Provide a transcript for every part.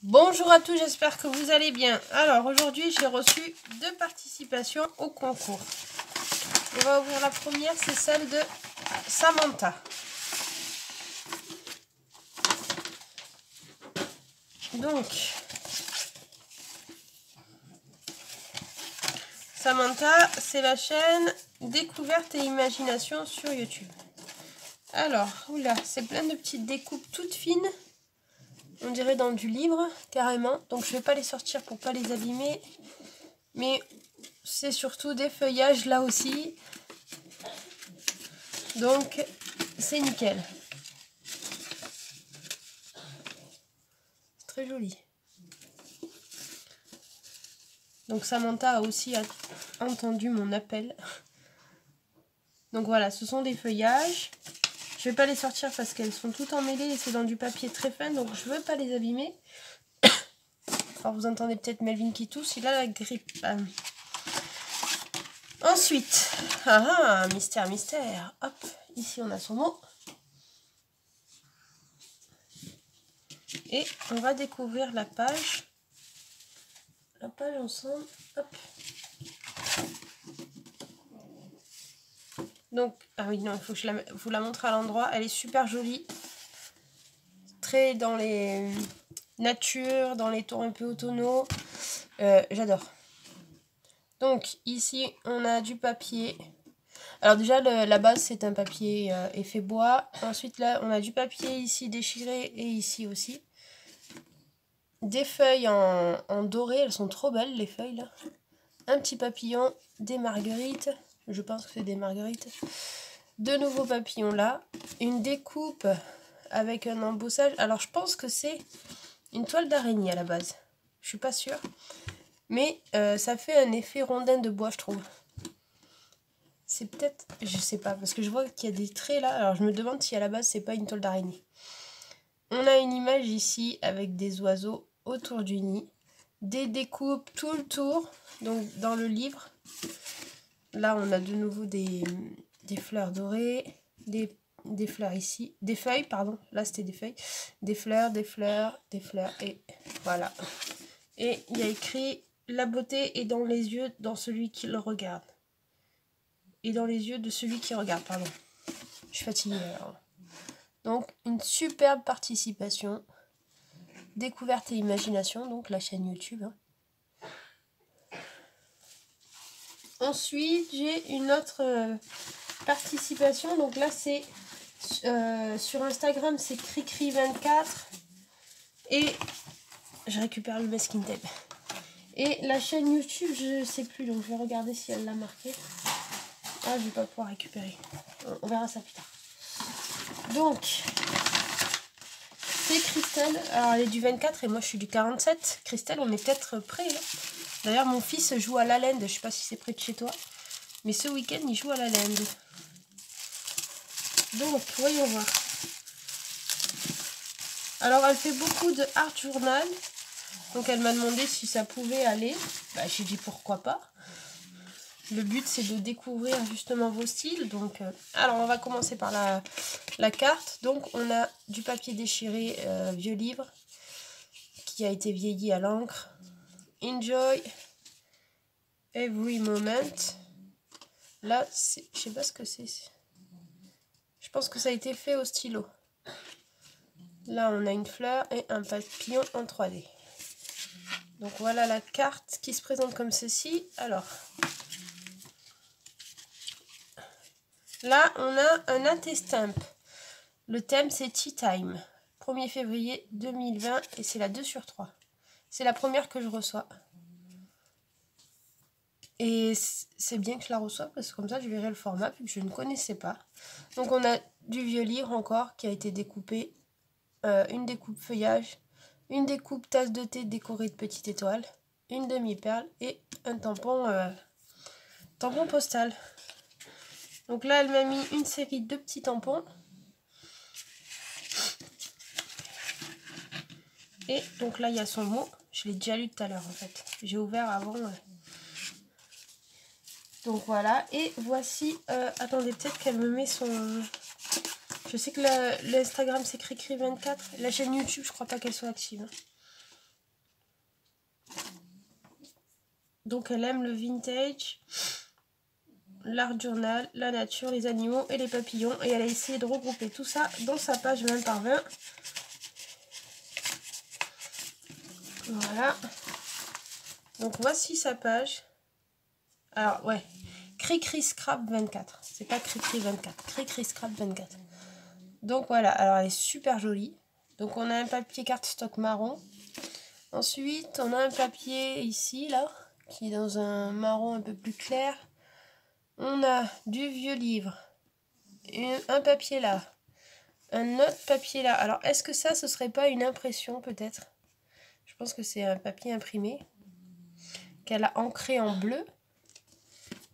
Bonjour à tous, j'espère que vous allez bien. Alors aujourd'hui j'ai reçu 2 participations au concours. On va ouvrir la première, c'est celle de Samantha. Donc Samantha, c'est la chaîne Découverte et Imagination sur YouTube. Alors, oula, c'est plein de petites découpes toutes fines. On dirait dans du livre, carrément. Donc je vais pas les sortir pour pas les abîmer. Mais c'est surtout des feuillages là aussi. Donc c'est nickel. C'est très joli. Donc Samantha a aussi entendu mon appel. Donc voilà, ce sont des feuillages. Je vais pas les sortir parce qu'elles sont toutes emmêlées et c'est dans du papier très fin, donc je veux pas les abîmer. Alors vous entendez peut-être Melvin qui tousse, il a la grippe. Ensuite, mystère, mystère. Hop, ici on a son mot. Et on va découvrir la page. La page ensemble. Hop. Donc, ah oui, non, il faut que je vous la montre à l'endroit. Elle est super jolie. Très dans les natures, dans les tons un peu automnaux. J'adore. Donc, ici, on a du papier. Alors déjà, la base, c'est un papier effet bois. Ensuite, là, on a du papier ici déchiré et ici aussi. Des feuilles en doré. Elles sont trop belles, les feuilles, là. Un petit papillon, des marguerites. Je pense que c'est des marguerites. De nouveaux papillons là. Une découpe avec un embossage. Alors je pense que c'est une toile d'araignée à la base. Je suis pas sûre. Mais ça fait un effet rondin de bois, je trouve. C'est peut-être... Je sais pas. Parce que je vois qu'il y a des traits là. Alors je me demande si à la base c'est pas une toile d'araignée. On a une image ici avec des oiseaux autour du nid. Des découpes tout le tour. Donc dans le livre. Là, on a de nouveau des fleurs dorées, des fleurs ici, des feuilles, pardon, là c'était des feuilles, des fleurs, des fleurs, des fleurs, et voilà. Et il y a écrit « La beauté est dans les yeux dans celui qui le regarde ». Et dans les yeux de celui qui regarde, pardon. Je suis fatiguée alors. Donc, une superbe participation. Découverte et imagination, donc la chaîne YouTube. Ensuite, j'ai une autre participation. Donc là, c'est sur Instagram, c'est Cricri24. Et je récupère le masking tape. Et la chaîne YouTube, je sais plus. Donc je vais regarder si elle l'a marqué. Ah, je vais pas pouvoir récupérer. On verra ça plus tard. Donc, c'est Christelle. Alors, elle est du 24 et moi, je suis du 47. Christelle, on est peut-être près. D'ailleurs, mon fils joue à la Lande. Je sais pas si c'est près de chez toi. Mais ce week-end, il joue à la Lande. Donc, voyons voir. Alors, elle fait beaucoup de art journal. Donc, elle m'a demandé si ça pouvait aller. Bah, j'ai dit pourquoi pas. Le but, c'est de découvrir justement vos styles. Donc, alors, on va commencer par la carte. Donc, on a du papier déchiré, vieux livre, qui a été vieilli à l'encre. Enjoy every moment. Là, je sais pas ce que c'est. Je pense que ça a été fait au stylo. Là, on a une fleur et un papillon en 3D. Donc, voilà la carte qui se présente comme ceci. Alors, là, on a un intestamp. Le thème, c'est Tea Time. 1er février 2020 et c'est la 2/3. C'est la première que je reçois. Et c'est bien que je la reçoive parce que comme ça, je verrai le format vu que je ne connaissais pas. Donc, on a du vieux livre encore qui a été découpé. Une découpe feuillage, une découpe tasse de thé décorée de petites étoiles, une demi-perle et un tampon postal. Donc là, elle m'a mis une série de petits tampons. Et donc là, il y a son mot. Je l'ai déjà lu tout à l'heure en fait. J'ai ouvert avant. Donc voilà. Et voici... attendez, peut-être qu'elle me met son... Je sais que l'Instagram c'est Cricri24. La chaîne YouTube, je crois pas qu'elle soit active. Donc elle aime le vintage, l'art journal, la nature, les animaux et les papillons. Et elle a essayé de regrouper tout ça dans sa page 20 par 20. Voilà. Donc voici sa page. Alors ouais, Cricri Scrap 24. C'est pas Cricri 24, Cricri Scrap 24. Donc voilà, alors elle est super jolie. Donc on a un papier cardstock marron. Ensuite on a un papier ici là, qui est dans un marron un peu plus clair. On a du vieux livre, un papier là, un autre papier là. Alors est-ce que ça, ce serait pas une impression peut-être? Je pense que c'est un papier imprimé qu'elle a ancré en bleu.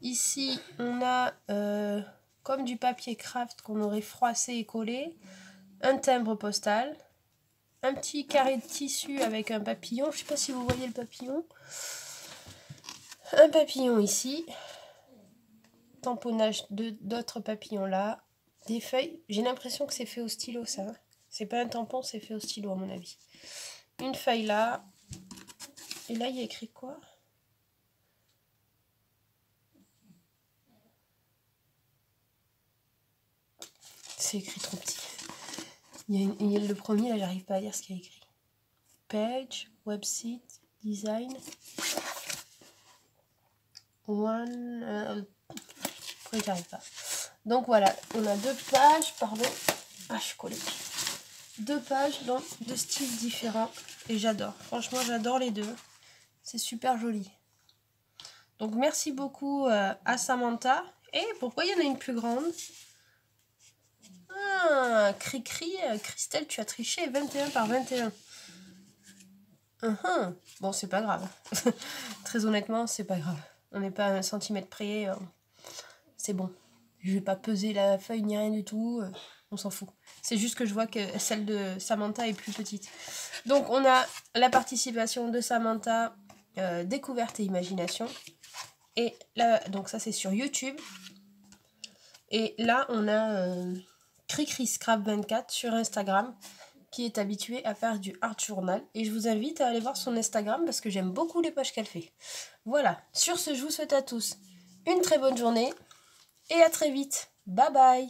Ici on a comme du papier craft qu'on aurait froissé et collé, un timbre postal, un petit carré de tissu avec un papillon. Je sais pas si vous voyez le papillon. Un papillon ici. Tamponnage d'autres papillons là. Des feuilles. J'ai l'impression que c'est fait au stylo ça. C'est pas un tampon, c'est fait au stylo à mon avis. Une feuille là. Et là il y a écrit quoi? C'est écrit trop petit. Il y a le premier là, j'arrive pas à lire ce qu'il y a écrit. Page, website, design. One. Pourquoi j'arrive pas? Donc voilà, on a 2 pages, pardon. Ah, je suis collée. 2 pages dans 2 styles différents. Et j'adore. Franchement, j'adore les deux. C'est super joli. Donc merci beaucoup à Samantha. Et pourquoi il y en a une plus grande? Ah, Cricri, Christelle, tu as triché, 21 par 21. Bon, c'est pas grave. Très honnêtement, c'est pas grave. On n'est pas à 1 centimètre près. C'est bon. Je vais pas peser la feuille ni rien du tout. On s'en fout. C'est juste que je vois que celle de Samantha est plus petite. Donc on a la participation de Samantha, découverte et imagination. Et là, donc ça c'est sur YouTube. Et là on a Cricri Scrap 24 sur Instagram, qui est habituée à faire du art journal. Et je vous invite à aller voir son Instagram parce que j'aime beaucoup les pages qu'elle fait. Voilà. Sur ce, je vous souhaite à tous une très bonne journée. Et à très vite. Bye bye.